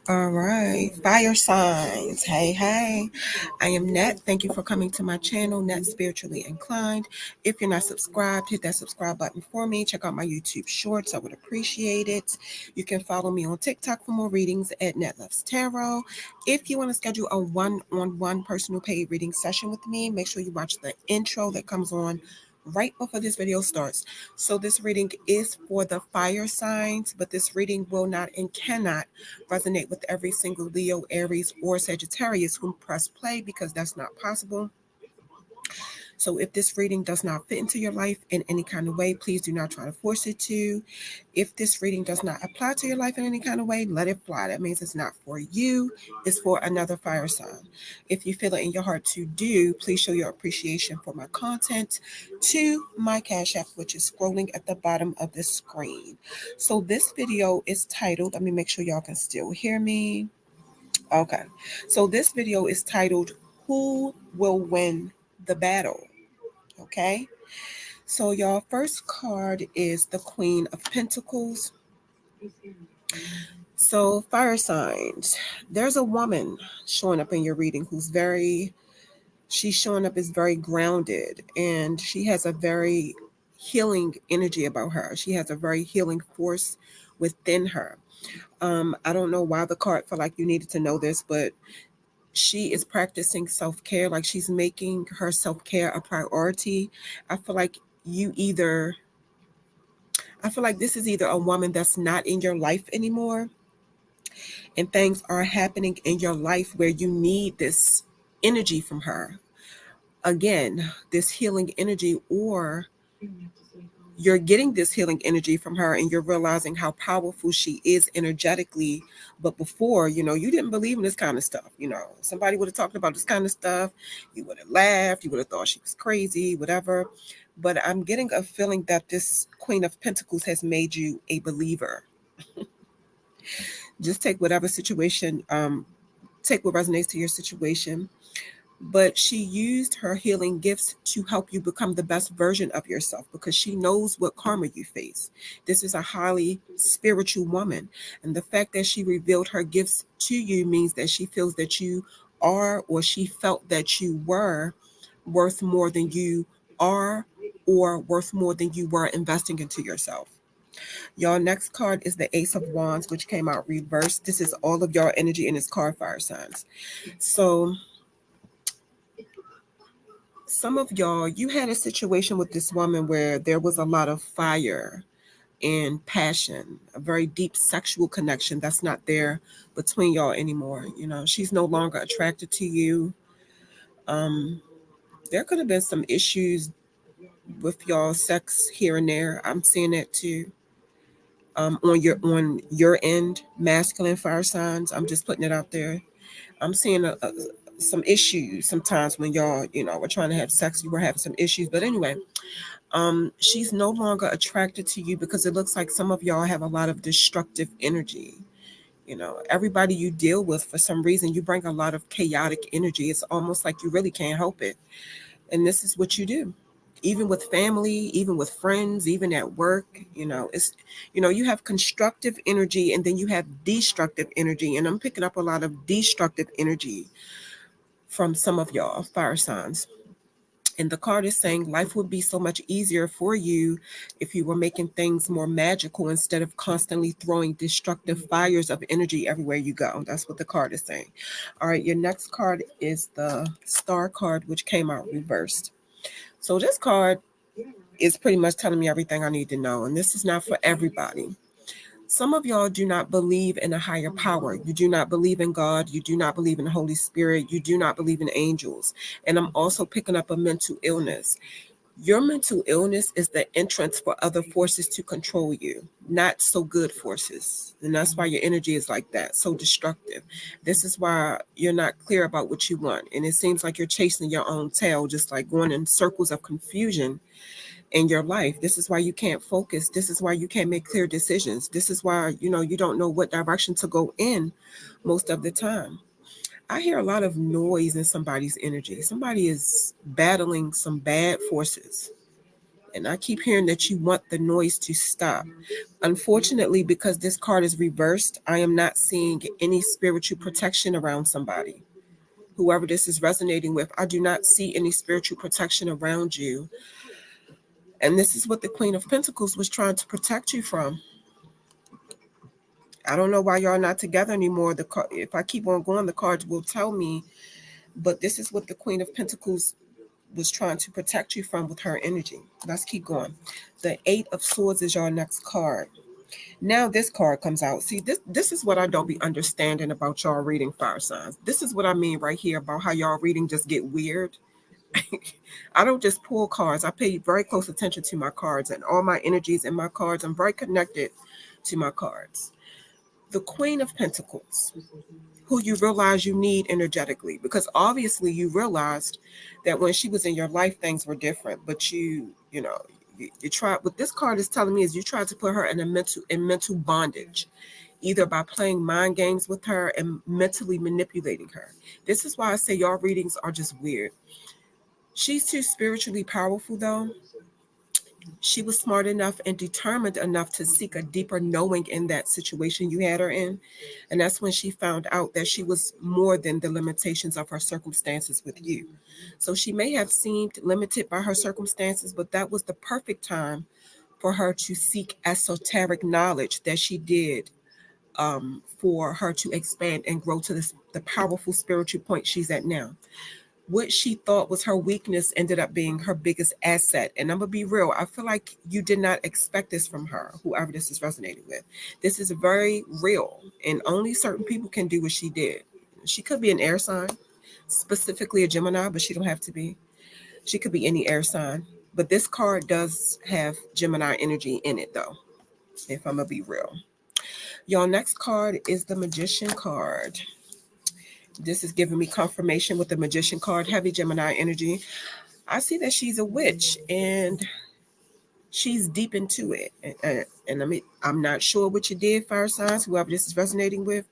All right. Fire signs. Hey. I am Net. Thank you for coming to my channel, Net Spiritually Inclined. If you're not subscribed, hit that subscribe button for me. Check out my YouTube shorts. I would appreciate it. You can follow me on TikTok for more readings at Net Loves Tarot. If you want to schedule a one-on-one personal paid reading session with me, make sure you watch the intro that comes on right before this video starts. So this reading is for the fire signs, but this reading will not and cannot resonate with every single Leo, Aries, or Sagittarius who press play, because that's not possible. So if this reading does not fit into your life in any kind of way, please do not try to force it to. If this reading does not apply to your life in any kind of way, let it fly. That means it's not for you. It's for another fire sign. If you feel it in your heart to do, please show your appreciation for my content to my Cash App, which is scrolling at the bottom of the screen. So this video is titled, let me make sure y'all can still hear me. Okay. So this video is titled, Who Will Win the Battle? Okay, so y'all, first card is the Queen of Pentacles. So fire signs, there's a woman showing up in your reading she's showing up as very grounded, and she has a very healing energy about her. She has a very healing force within her. I don't know why the card felt like you needed to know this, but she is practicing self-care, like she's making her self-care a priority. I feel like this is either a woman that's not in your life anymore, and things are happening in your life where you need this energy from her. Again, this healing energy, or you're getting this healing energy from her and you're realizing how powerful she is energetically. But before, you didn't believe in this kind of stuff. Somebody would have talked about this kind of stuff. You would have laughed. You would have thought she was crazy, whatever. But I'm getting a feeling that this Queen of Pentacles has made you a believer. Just take whatever situation, take what resonates to your situation. But she used her healing gifts to help you become the best version of yourself, because she knows what karma you face. This is a highly spiritual woman. And the fact that she revealed her gifts to you means that she feels that you are, or she felt that you were, worth more than you are, or worth more than you were investing into yourself. Y'all, next card is the Ace of Wands, which came out reversed. This is all of y'all energy in this card, fire signs. So some of y'all, you had a situation with this woman where there was a lot of fire and passion, a very deep sexual connection that's not there between y'all anymore. She's no longer attracted to you. There could have been some issues with y'all sex here and there. I'm seeing that too. On your end, masculine fire signs. I'm just putting it out there. I'm seeing some issues sometimes when y'all, were trying to have sex. You were having some issues, but anyway, she's no longer attracted to you because it looks like some of y'all have a lot of destructive energy. Everybody you deal with, for some reason, you bring a lot of chaotic energy. It's almost like you really can't help it, and this is what you do. Even with family, even with friends, even at work, it's, you have constructive energy and then you have destructive energy. And I'm picking up a lot of destructive energy from some of y'all fire signs. And the card is saying life would be so much easier for you if you were making things more magical instead of constantly throwing destructive fires of energy everywhere you go. That's what the card is saying. All right, your next card is the Star card, which came out reversed. So this card is pretty much telling me everything I need to know. And this is not for everybody. Some of y'all do not believe in a higher power. You do not believe in God. You do not believe in the Holy Spirit. You do not believe in angels. And I'm also picking up a mental illness. Your mental illness is the entrance for other forces to control you, not so good forces. And that's why your energy is like that, so destructive. This is why you're not clear about what you want. And it seems like you're chasing your own tail, just like going in circles of confusion in your life. This is why you can't focus. This is why you can't make clear decisions. This is why, you don't know what direction to go in most of the time. I hear a lot of noise in somebody's energy. Somebody is battling some bad forces. And I keep hearing that you want the noise to stop. Unfortunately, because this card is reversed, I am not seeing any spiritual protection around somebody. Whoever this is resonating with, I do not see any spiritual protection around you. And this is what the Queen of Pentacles was trying to protect you from. I don't know why y'all not together anymore. If I keep on going, the cards will tell me. But this is what the Queen of Pentacles was trying to protect you from with her energy. Let's keep going. The Eight of Swords is your next card. Now this card comes out. See, this is what I don't be understanding about y'all reading, fire signs. This is what I mean right here about how y'all reading just get weird. I don't just pull cards. I pay very close attention to my cards and all my energies in my cards. I'm very connected to my cards. The Queen of Pentacles, who you realize you need energetically, because obviously you realized that when she was in your life, things were different. But you tried. What this card is telling me is you tried to put her in mental bondage, either by playing mind games with her and mentally manipulating her. This is why I say y'all readings are just weird. She's too spiritually powerful, though. She was smart enough and determined enough to seek a deeper knowing in that situation you had her in. And that's when she found out that she was more than the limitations of her circumstances with you. So she may have seemed limited by her circumstances, but that was the perfect time for her to seek esoteric knowledge that she did, for her to expand and grow to the powerful spiritual point she's at now. What she thought was her weakness ended up being her biggest asset. And I'm going to be real. I feel like you did not expect this from her, whoever this is resonating with. This is very real, and only certain people can do what she did. She could be an air sign, specifically a Gemini, but she don't have to be. She could be any air sign. But this card does have Gemini energy in it, though, if I'm going to be real. Y'all, next card is the Magician card. This is giving me confirmation with the Magician card, heavy Gemini energy. I see that she's a witch and she's deep into it. And I'm not sure what you did, fire signs, whoever this is resonating with,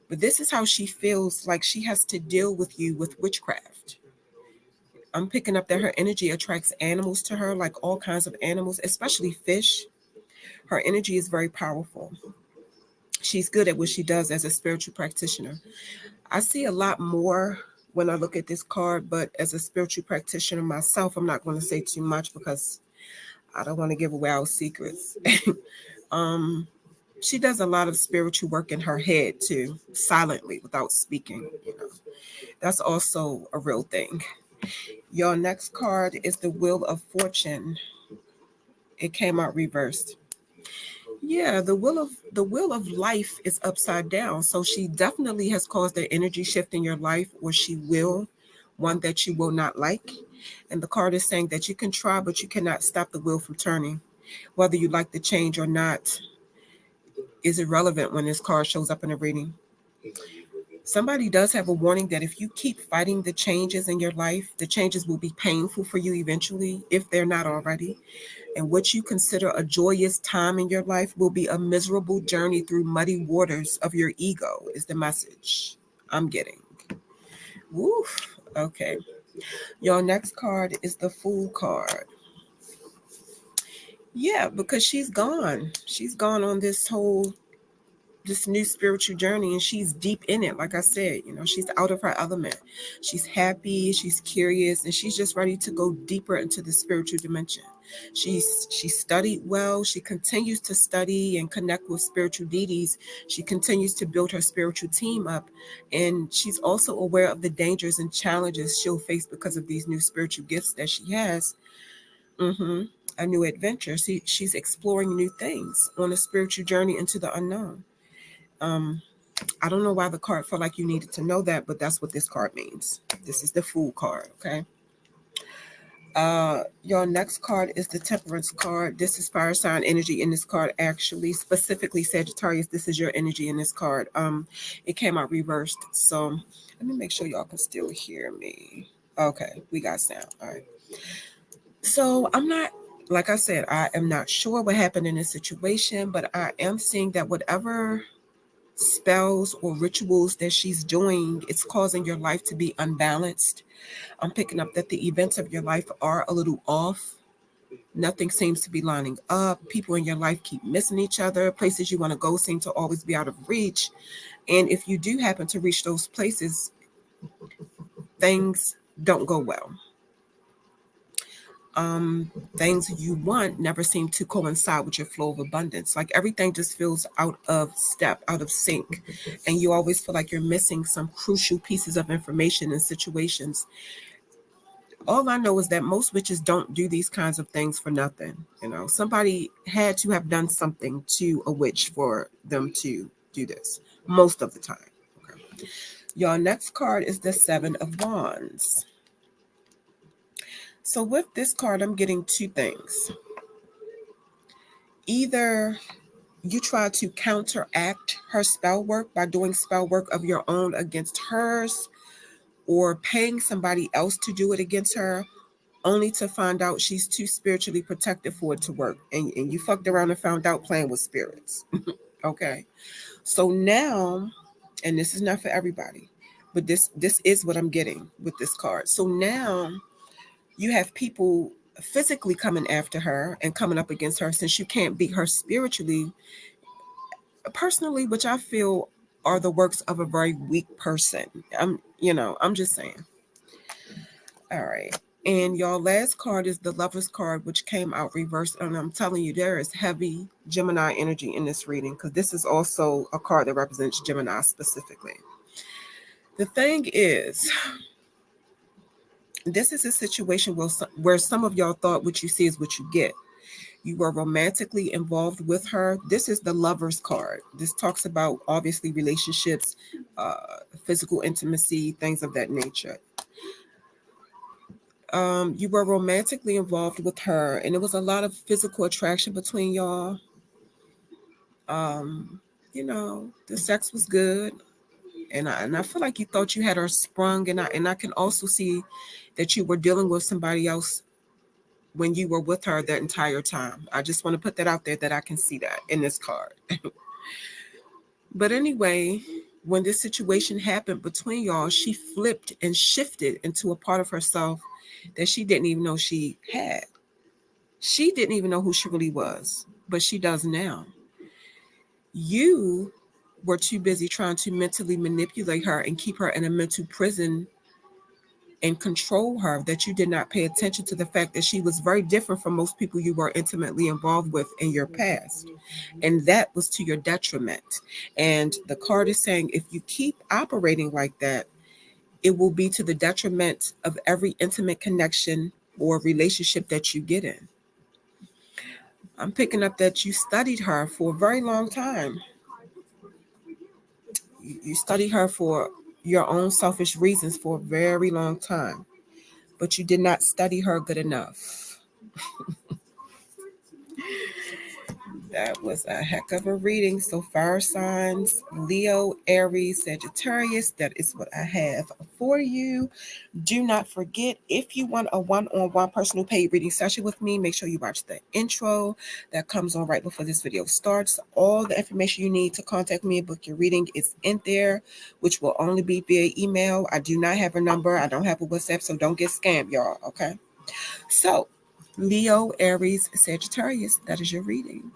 but this is how she feels like she has to deal with you with witchcraft. I'm picking up that her energy attracts animals to her, like all kinds of animals, especially fish. Her energy is very powerful. She's good at what she does as a spiritual practitioner. I see a lot more when I look at this card, but as a spiritual practitioner myself, I'm not going to say too much because I don't want to give away our secrets. um, she does a lot of spiritual work in her head too, silently, without speaking. That's also a real thing. Your next card is the Wheel of Fortune. It came out reversed. Yeah, the wheel of life is upside down. So she definitely has caused an energy shift in your life, or she will, one that you will not like. And the card is saying that you can try, but you cannot stop the wheel from turning. Whether you like the change or not is irrelevant when this card shows up in a reading. Somebody does have a warning that if you keep fighting the changes in your life, the changes will be painful for you eventually, if they're not already. And what you consider a joyous time in your life will be a miserable journey through muddy waters of your ego, is the message I'm getting. Woof. Okay. Your next card is the Fool card. Yeah, because she's gone. She's gone on this new spiritual journey, and she's deep in it. Like I said, she's out of her element. She's happy, she's curious, and she's just ready to go deeper into the spiritual dimension. She studied well. She continues to study and connect with spiritual deities. She continues to build her spiritual team up, and she's also aware of the dangers and challenges she'll face because of these new spiritual gifts that she has. a new adventure. She's exploring new things on a spiritual journey into the unknown. Um, I don't know why the card felt like you needed to know that, but that's what this card means. This is the Fool card, okay? Your next card is the Temperance card. This is fire sign energy in this card, actually. Specifically, Sagittarius, this is your energy in this card. It came out reversed. So let me make sure y'all can still hear me. Okay, we got sound. All right. So I'm not, like I said, I am not sure what happened in this situation, but I am seeing that whatever spells or rituals that she's doing, it's causing your life to be unbalanced. I'm picking up that the events of your life are a little off. Nothing seems to be lining up. People in your life keep missing each other. Places you want to go seem to always be out of reach. And if you do happen to reach those places, things don't go well. Um, Things you want never seem to coincide with your flow of abundance. Like everything just feels out of step, out of sync. And you always feel like you're missing some crucial pieces of information and situations. All I know is that most witches don't do these kinds of things for nothing. You know, somebody had to have done something to a witch for them to do this most of the time. Okay. Your next card is the Seven of Wands. So with this card, I'm getting two things. Either you try to counteract her spell work by doing spell work of your own against hers, or paying somebody else to do it against her, only to find out she's too spiritually protected for it to work. And you fucked around and found out playing with spirits. Okay. So now, and this is not for everybody, but this is what I'm getting with this card. So now you have people physically coming after her and coming up against her, since you can't beat her spiritually, personally, which I feel are the works of a very weak person. I'm just saying. All right. And your last card is the Lover's card, which came out reversed. And I'm telling you, there is heavy Gemini energy in this reading, because this is also a card that represents Gemini specifically. The thing is, this is a situation where some of y'all thought what you see is what you get. You were romantically involved with her. This is the Lover's card. This talks about, obviously, relationships, physical intimacy, things of that nature. You were romantically involved with her, and it was a lot of physical attraction between y'all. Um, the sex was good, and I feel like you thought you had her sprung, and I can also see that you were dealing with somebody else when you were with her that entire time. I just want to put that out there, that I can see that in this card. But anyway, when this situation happened between y'all, she flipped and shifted into a part of herself that she didn't even know she had. She didn't even know who she really was, but she does now. You were too busy trying to mentally manipulate her and keep her in a mental prison and control her, that you did not pay attention to the fact that she was very different from most people you were intimately involved with in your past. And that was to your detriment. And the card is saying, if you keep operating like that, it will be to the detriment of every intimate connection or relationship that you get in. I'm picking up that you studied her for a very long time. You studied her for your own selfish reasons for a very long time, but you did not study her good enough. That was a heck of a reading. So fire signs, Leo, Aries, Sagittarius, that is what I have for you. Do not forget, if you want a one-on-one personal paid reading session with me, make sure you watch the intro that comes on right before this video starts. All the information you need to contact me and book your reading is in there, which will only be via email. I do not have a number. I don't have a WhatsApp, so don't get scammed, y'all, okay? So, Leo, Aries, Sagittarius, that is your reading.